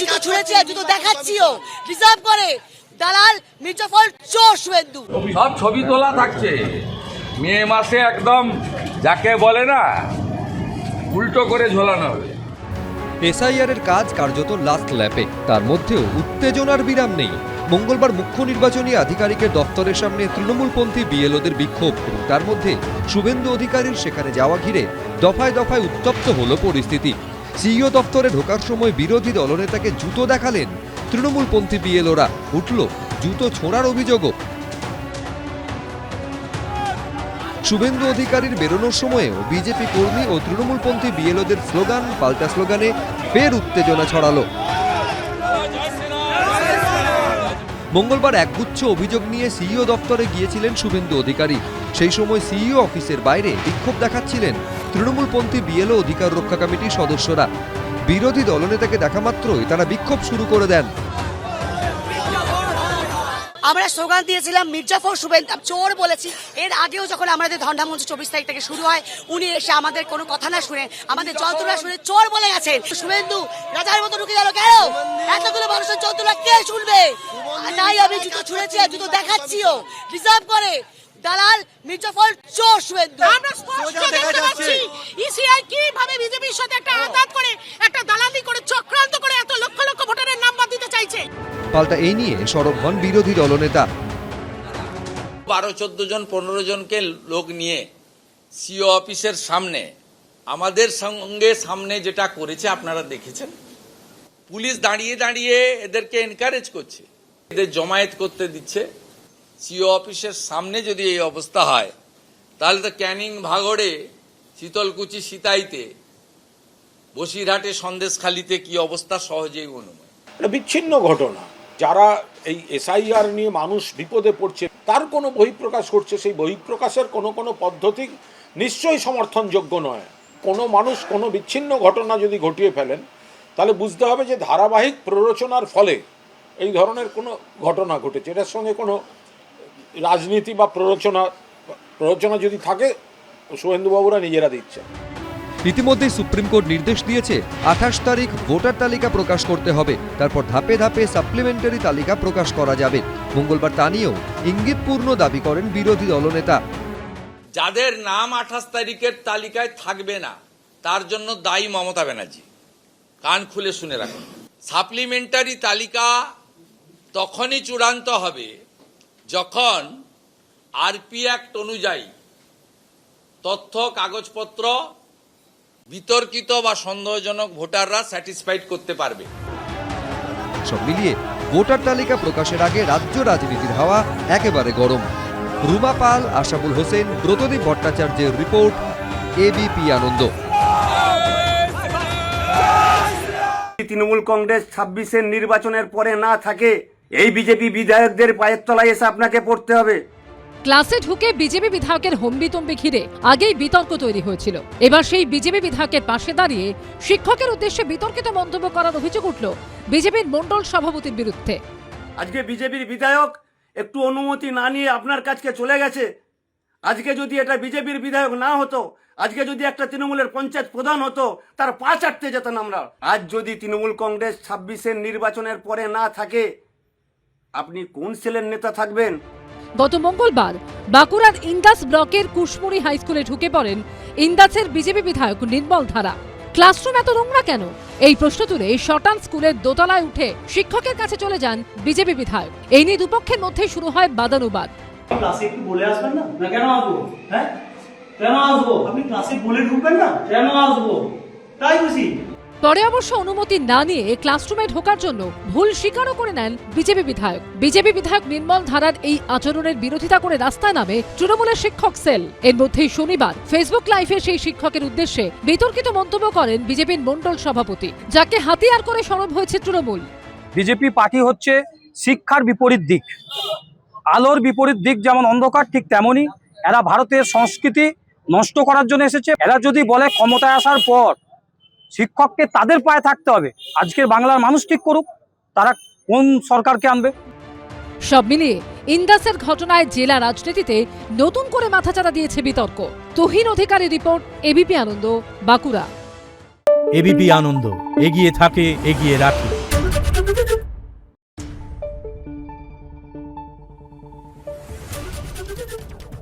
জুতো ছুঁড়েছে, জুতো দেখাচ্ছিও রিজার্ভ করে দালাল মির্জাফর চোর শুভেন্দু। সব ছবি তোলা থাকছে মে মাসে, একদম যাকে বলে না উল্টো করে ঝোলানো হবে। এসআইআরের কাজ কার্যত লাস্ট ল্যাপে, তার মধ্যেও উত্তেজনার বিরাম নেই। মঙ্গলবার মুখ্য নির্বাচনী আধিকারিকের দপ্তরের সামনে তৃণমূলপন্থী বিএলওদের বিক্ষোভ, এবং তার মধ্যে শুভেন্দু অধিকারীর সেখানে যাওয়া ঘিরে দফায় দফায় উত্তপ্ত হলো পরিস্থিতি। সিইও দপ্তরে ঢোকার সময় বিরোধী দলনেতাকে জুতো দেখালেন তৃণমূলপন্থী বিএলওরা, উঠল জুতো ছোঁড়ার অভিযোগও। শুভেন্দু অধিকারীর বেরোনোর সময়েও বিজেপি কর্মী ও তৃণমূলপন্থী বিএলওদের স্লোগান পাল্টা স্লোগানে ফের উত্তেজনা ছড়ালো। মঙ্গলবার একগুচ্ছ অভিযোগ নিয়ে সিইও দপ্তরে গিয়েছিলেন শুভেন্দু অধিকারী। সেই সময় সিইও অফিসের বাইরে বিক্ষোভ দেখাচ্ছিলেন তৃণমূলপন্থী বিএলও অধিকার রক্ষা কমিটির সদস্যরা। বিরোধী দলনেতাকে দেখা মাত্রই তারা বিক্ষোভ শুরু করে দেন। আমরা স্লোগান দিয়েছিলাম মির্জাফর শুভেন্দু চোর বলেছি। এর আগেও যখন আমাদের ধন্ডামঞ্চ 24 তারিখ থেকে শুরু হয়, উনি এসে আমাদের কোনো কথা না শুনে, আমাদের যন্ত্রণা শুনে চোর বলে গেছেন। শুভেন্দু রাজার মতো ঢুকে গেল কেন? এতগুলো মানুষের যন্ত্রণা কে শুনবে? তাই আমি জুতো ছুঁড়েছি, জুতো দেখাচ্ছিও রিজার্ভ করে দালাল মির্জাফর চোর শুভেন্দু। আমরা স্পষ্ট দেখতে পাচ্ছি ইসিআই কিভাবে বিজেপির সাথে একটা আঘাত করে, একটা দালালি করে, চক্রান্ত করে এত লক্ষ লক্ষ ভোটারের নাম বাদ দিতে চাইছে। পাল্টা এই নিয়ে সরব হন বিরোধী দলনেতা। 12-14 জন 15 জনকে লোক নিয়ে সিও অফিসের সামনে আমাদের সঙ্গে সামনে যেটা করেছে আপনারা দেখেছেন। পুলিশ দাঁড়িয়ে দাঁড়িয়ে এদেরকে এনকারেজ করছে, এদের জমায়েত করতে দিচ্ছে। সিও অফিসের সামনে যদি এই অবস্থা হয়, তাহলে তো ক্যানিং, ভাগড়ে, শীতলকুচি, সিতাইতে, বসিরহাটে, সন্দেশখালীতে কি অবস্থা সহজেই অনুমান। বিচ্ছিন্ন ঘটনা। যারা এই এসআইআর নিয়ে মানুষ বিপদে পড়ছে, তার কোনো বহিঃপ্রকাশ করছে, সেই বহিঃপ্রকাশের কোনো পদ্ধতি নিশ্চয়ই সমর্থনযোগ্য নয়। কোনো মানুষ কোনো বিচ্ছিন্ন ঘটনা যদি ঘটিয়ে ফেলেন, তাহলে বুঝতে হবে যে ধারাবাহিক প্ররোচনার ফলে এই ধরনের কোনো ঘটনা ঘটেছে। এটার সঙ্গে কোনো রাজনীতি বা প্ররোচনা যদি থাকে, শুভেন্দুবাবুরা নিজেরা দিচ্ছেন। ইতিমধ্যেই সুপ্রিম কোর্ট নির্দেশ দিয়েছে 28 তারিখ ভোটার তালিকা প্রকাশ করতে হবে, তারপর ধাপে ধাপে সাপ্লিমেন্টারি তালিকা প্রকাশ করা যাবে। মঙ্গলবার তা নিয়েও ইঙ্গিতপূর্ণ দাবি করেন বিরোধী দলনেতা। যাদের নাম 28 তারিখের তালিকায় থাকবে না, তার জন্য দায়ী মমতা ব্যানার্জি। কান খুলে শুনে রাখুন, সাপ্লিমেন্টারি তালিকা তখনই চূড়ান্ত হবে যখন আরপি অ্যাক্ট অনুযায়ী তথ্য কাগজপত্র বিতর্কিত বা সন্দেহজনক ভোটাররা স্যাটিসফাইড করতে পারবে। সব মিলিয়ে ভোটার তালিকা প্রকাশের আগে রাজ্য রাজনীতির হাওয়া একেবারে গরম। রুমা পাল, আশাবুল হোসেন, ব্রতদীপ ভট্টাচার্যের রিপোর্ট, এবিপি আনন্দ। তৃণমূল কংগ্রেস 26-এর নির্বাচনের পরে না থাকে, এই বিজেপি বিধায়কদের পায়ের তলায় এসে আপনাকে পড়তে হবে। ক্লাসে ঢুকে বিজেপি বিধায়কের হম্বিতম্বি ঘিরে আগেই বিতর্ক তৈরি হয়েছিল। এবার সেই বিজেপি বিধায়কের পাশে দাঁড়িয়ে শিক্ষকের উদ্দেশ্যে বিতর্কিত মন্তব্য করার অভিযোগ উঠল বিজেপির মণ্ডল সভাপতির বিরুদ্ধে। আজকে বিজেপির বিধায়ক একটু অনুমতি না নিয়ে আপনার কাছে চলে গেছে। আজকে যদি এটা বিজেপির বিধায়ক না হতো, আজকে যদি একটা তৃণমূলের পঞ্চায়েত প্রধান হতো, তার পা চাটতে যেতেন আমরা। আজ যদি তৃণমূল কংগ্রেস 26-এর নির্বাচনের পরে না থাকে, আপনি কোন সেলের নেতা থাকবেন? গত মঙ্গলবার বাঁকুড়ার ইন্দাস ব্লকের কুশমুড়ি হাই স্কুলে ঢুকে পড়েন ইন্দাসের বিজেপি বিধায়ক নির্মল ধারা। ক্লাসরুম এত নোংরা কেন, এই প্রশ্ন তুলে শটান স্কুলের দোতলায় উঠে শিক্ষকের কাছে চলে যান বিজেপি বিধায়ক। এই নিয়ে দুপক্ষের মধ্যে শুরু হয় বাদানুবাদ। ক্লাসে একটু বলে আসবেন না? না কেন আসবো? হ্যাঁ কেন আসবো? আপনি ক্লাসে বলে ঢুকবেন না? কেন আসবো? তাই বুঝি। পরে অবশ্য অনুমতি না নিয়ে ক্লাসরুমে ঢোকার জন্য ভুল স্বীকারও করে নেন বিজেপি বিধায়ক। বিজেপি বিধায়ক নির্মল ধারার এই আচরণের বিরোধিতা করে রাস্তায় নামে তৃণমূলের শিক্ষক সেল। এর মধ্যেই শনিবার ফেসবুক লাইভে সেই শিক্ষকের উদ্দেশ্যে বিতর্কিত মন্তব্য করেন বিজেপির মণ্ডল সভাপতি, যাকে হাতিয়ার করে সরব হয়েছে তৃণমূল। বিজেপি পার্টি হচ্ছে শিক্ষার বিপরীত দিক, আলোর বিপরীত দিক। যেমন অন্ধকার, ঠিক তেমনই এরা ভারতের সংস্কৃতি নষ্ট করার জন্য এসেছে। এরা যদি বলে ক্ষমতায় আসার পর শিক্ষককে তাদের পায়ে থাকতে হবে, আজকের বাংলার মানুষ ঠিক করুক তারা কোন সরকারকে আনবে। সব মিলিয়ে ইন্দাসের ঘটনায় জেলা রাজনীতিতে নতুন করে মাথাচাড়া দিয়েছে বিতর্ক। তুহিন অধিকারী রিপোর্ট, এবিপি আনন্দ, বাঁকুড়া। এবিপি আনন্দ, এগিয়ে থাকে, এগিয়ে রাখে। করুন।